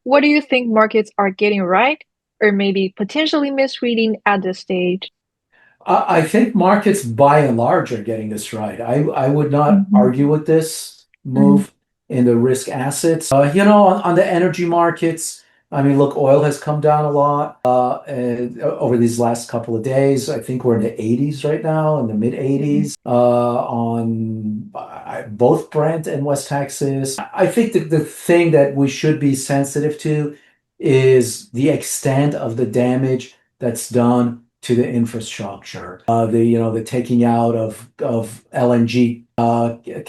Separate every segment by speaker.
Speaker 1: what do you think markets are getting right or maybe potentially misreading at this stage?
Speaker 2: I think markets by and large are getting this right. I would not
Speaker 1: Mhm,
Speaker 2: argue with this
Speaker 1: mhm,
Speaker 2: move in the risk assets. On the energy markets, I mean, look, oil has come down a lot and over these last couple of days. I think we're in the 80s right now, in the mid
Speaker 1: mhm.
Speaker 2: 80s on both Brent and West Texas. I think that the thing that we should be sensitive to is the extent of the damage that's done to the infrastructure. The taking out of LNG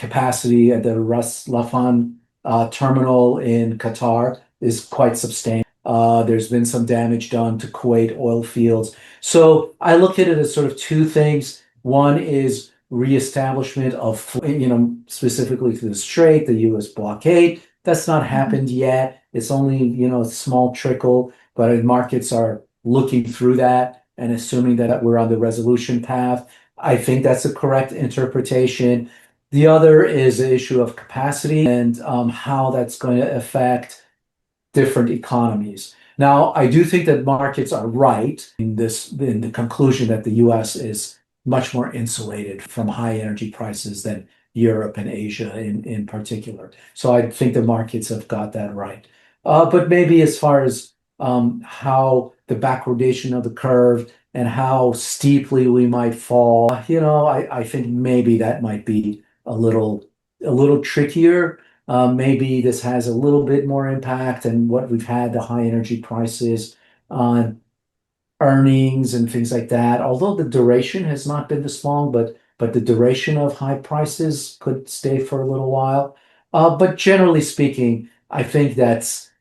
Speaker 2: capacity at the Ras Laffan terminal in Qatar is quite substantial. There's been some damage done to Kuwait oil fields. So I look at it as sort of two things. One is reestablishment of, specifically to the Strait, the U.S. blockade. That's not
Speaker 1: Mhm.
Speaker 2: happened yet. It's only, a small trickle, but markets are looking through that and assuming that we're on the resolution path. I think that's a correct interpretation. The other is the issue of capacity and how that's going to affect different economies. Now, I do think that markets are right in the conclusion that the US is much more insulated from high energy prices than Europe and Asia in particular. So I think the markets have got that right. But maybe as far as how the backwardation of the curve and how steeply we might fall, I think maybe that might be a little trickier. Maybe this has a little bit more impact and what we've had, the high energy prices on earnings and things like that. Although the duration has not been this long, but the duration of high prices could stay for a little while. But generally speaking, I think that's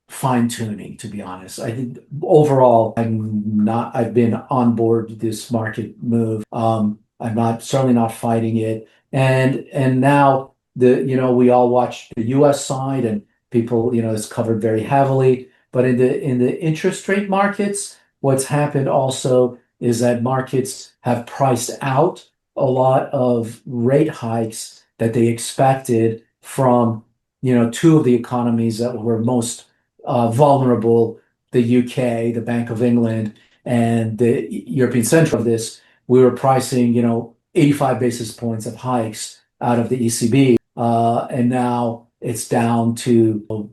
Speaker 2: fine tuning, to be honest. I think overall, I've been on board with this market move. I'm not certainly not fighting it. And now we all watch the US side and people, it's covered very heavily. But in the interest rate markets, what's happened also is that markets have priced out a lot of rate hikes that they expected from, two of the economies that were most vulnerable, the UK, the Bank of England, and the European Central of this, we were pricing, 85 basis points of hikes out of the ECB, and now it's down to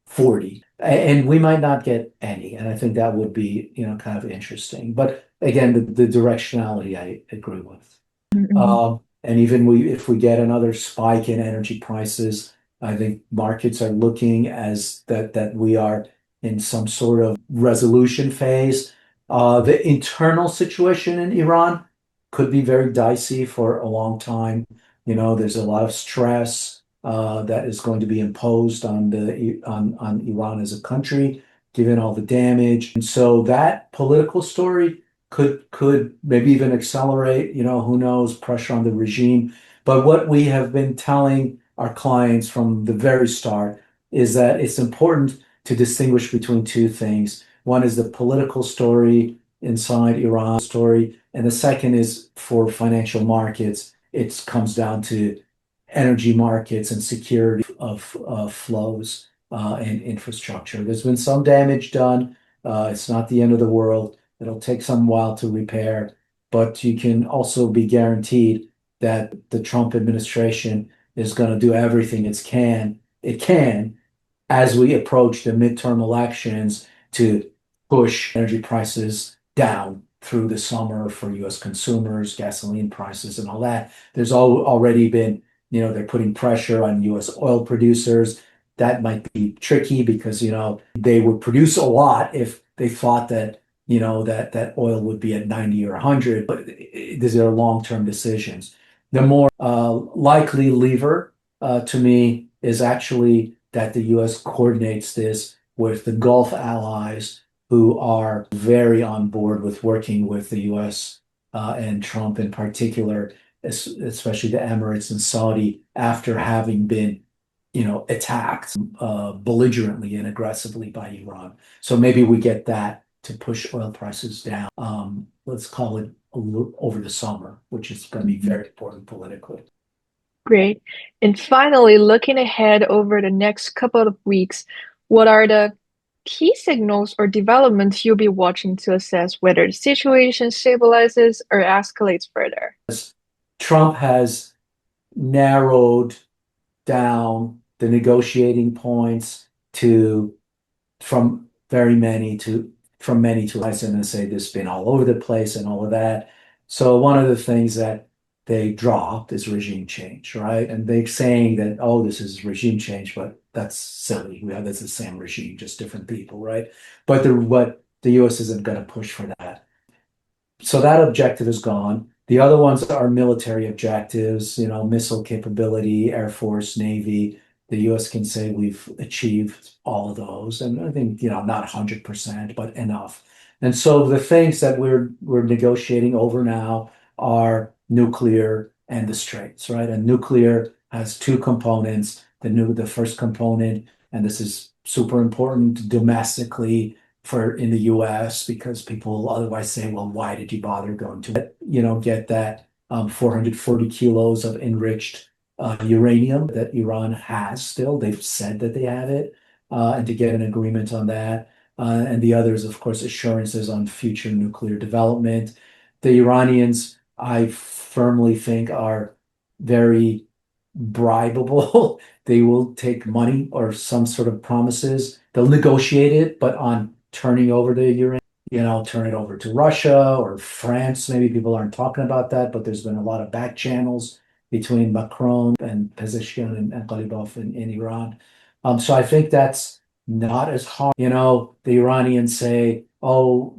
Speaker 2: 40. And we might not get any. And I think that would be, kind of interesting. But again, the directionality I agree with.
Speaker 1: Mhm.
Speaker 2: And even if we get another spike in energy prices, I think markets are looking as that we are in some sort of resolution phase. The internal situation in Iran could be very dicey for a long time. There's a lot of stress that is going to be imposed on Iran as a country, given all the damage. And so that political story could maybe even accelerate, who knows, pressure on the regime. But what we have been telling our clients from the very start is that it's important to distinguish between two things. One is the political story inside Iran story, and the second is for financial markets. It comes down to energy markets and security of flows and infrastructure. There's been some damage done. It's not the end of the world. It'll take some while to repair, but you can also be guaranteed that the Trump administration is going to do everything it can as we approach the midterm elections to push energy prices down through the summer for US consumers, gasoline prices and all that. There's already been, they're putting pressure on US oil producers. That might be tricky because, they would produce a lot if they thought that, that oil would be at 90 or 100, but these are long-term decisions. The more likely lever to me is actually that the US coordinates this with the Gulf allies who are very on board with working with the US and Trump in particular, especially the Emirates and Saudi, after having been, attacked belligerently and aggressively by Iran. So maybe we get that to push oil prices down. Let's call it over the summer, which is going to be
Speaker 1: Mhm.
Speaker 2: very important politically.
Speaker 1: Great. And finally, looking ahead over the next couple of weeks, what are the key signals or developments you'll be watching to assess whether the situation stabilizes or escalates further?
Speaker 2: Trump has narrowed down the negotiating points to from very many to from many to less, and say this has been all over the place and all of that. So one of the things that they dropped is regime change, right? And they're saying that, oh, this is regime change, but that's silly. That's the same regime, just different people, right? But the US isn't going to push for that. So that objective is gone. The other ones are military objectives, missile capability, Air Force, Navy. The US can say we've achieved all of those. And I think, not 100%, but enough. And so the things that we're negotiating over now are nuclear and the straits, right? And nuclear has two components. The first component, and this is super important domestically, in the US, because people otherwise say, well, why did you bother going to get that 440 kilos of enriched uranium that Iran has still. They've said that they have it, and to get an agreement on that. And the others, of course, assurances on future nuclear development. The Iranians, I firmly think, are very bribable. They will take money or some sort of promises. They'll negotiate it, but on turning over the uranium, turn it over to Russia or France. Maybe people aren't talking about that, but there's been a lot of back channels between Macron and Pezeshkian and Ghalibaf in Iran. So I think that's not as hard. The Iranians say, oh,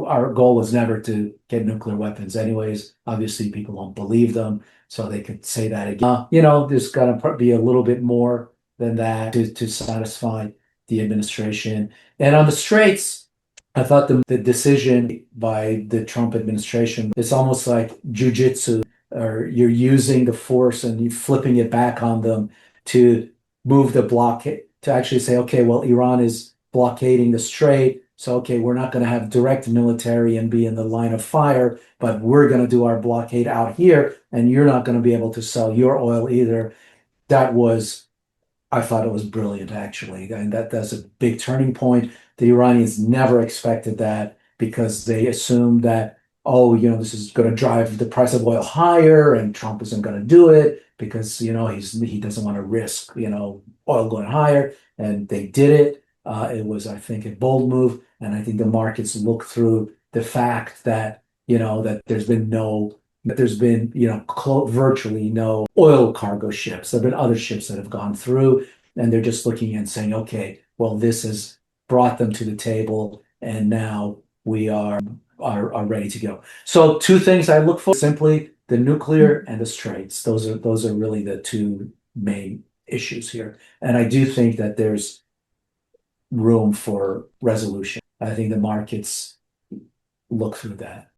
Speaker 2: our goal was never to get nuclear weapons anyways. Obviously, people don't believe them, so they could say that again. There's got to be a little bit more than that to satisfy the administration. And on the straits, I thought the decision by the Trump administration, it's almost like jujitsu, or you're using the force and you're flipping it back on them to move the blockade, to actually say, okay, well, Iran is blockading the strait. So, okay, we're not going to have direct military and be in the line of fire, but we're going to do our blockade out here, and you're not going to be able to sell your oil either. I thought it was brilliant, actually. And that's a big turning point. The Iranians never expected that, because they assumed that, oh, this is going to drive the price of oil higher, and Trump isn't going to do it because, he doesn't want to risk, oil going higher. And they did it. It was, I think, a bold move. And I think the markets look through the fact that, that there's been virtually no oil cargo ships. There have been other ships that have gone through, and they're just looking and saying, okay, well, this has brought them to the table, and now we are ready to go. So two things I look for: simply the nuclear and the straits. Those are really the two main issues here. And I do think that there's room for resolution. I think the markets look through that.